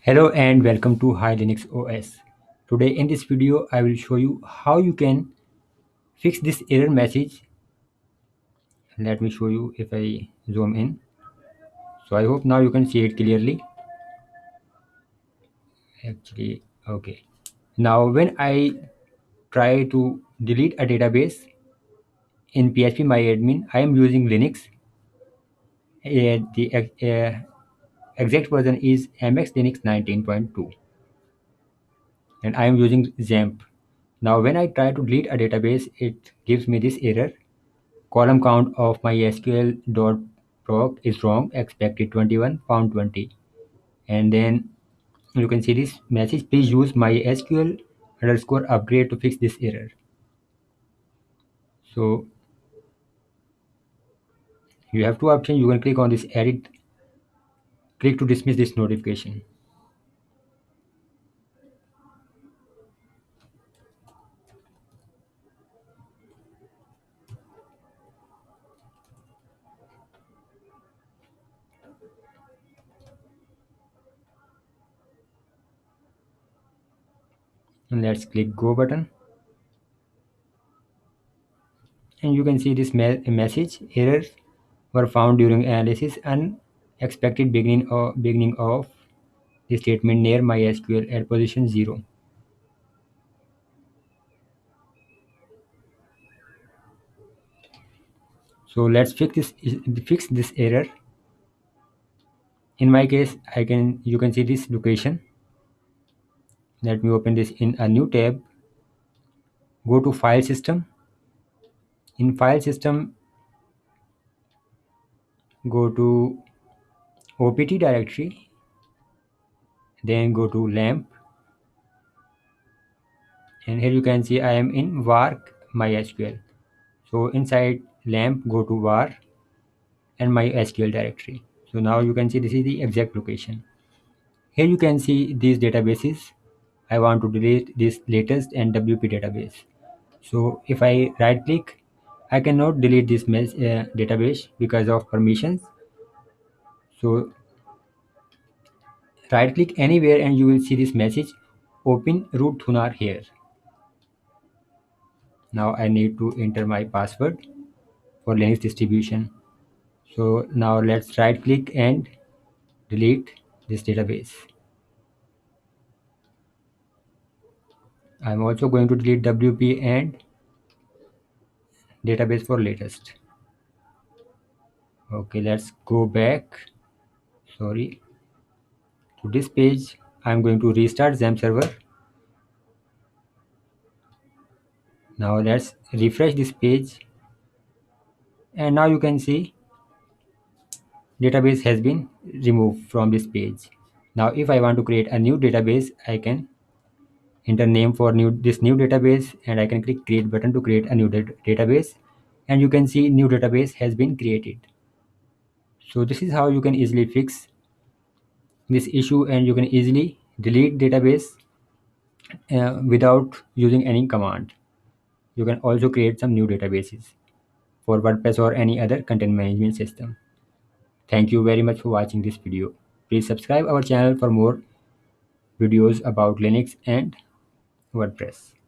Hello and welcome to Hi Linux OS. Today in this video I will show you how you can fix this error message. Let me show you if I zoom in. So I hope now you can see it clearly. Actually, okay. Now when I try to delete a database in PHPMyAdmin, I am using Linux. The exact version is MX Linux 19.2 and I am using XAMPP. Now when I try to delete a database, it gives me this error. Column count of my SQL.proc is wrong, expected 21, found 20. And then you can see this message, please use my SQL underscore upgrade to fix this error. So you have two options. You can click on this edit, click to dismiss this notification. And let's click go button. And you can see this message, errors were found during analysis, unexpected beginning of the statement near MySQL at position 0. So let's fix this error. In my case, you can see this location. Let me open this in a new tab. Go to file system. In file system, go to opt directory, then go to lamp, and here you can see I am in var mysql. So inside lamp, go to var and mysql directory. So now you can see this is the exact location. Here you can see these databases. I want to delete this latest and WP database. So if I right click, I cannot delete this database because of permissions. So right click anywhere and you will see this message, open root thunar here. Now I need to enter my password for Linux distribution. So now let's right click and delete this database. I'm also going to delete WP and database for latest. Okay, let's go back. Sorry. To this page, I'm going to restart XAMPP server. Now let's refresh this page, and now you can see database has been removed from this page. Now if I want to create a new database, I can enter name for this new database and I can click create button to create a new database, and you can see new database has been created. So this is how you can easily fix this issue, and you can easily delete database without using any command. You can also create some new databases for WordPress or any other content management system. Thank you very much for watching this video. Please subscribe our channel for more videos about Linux and WordPress.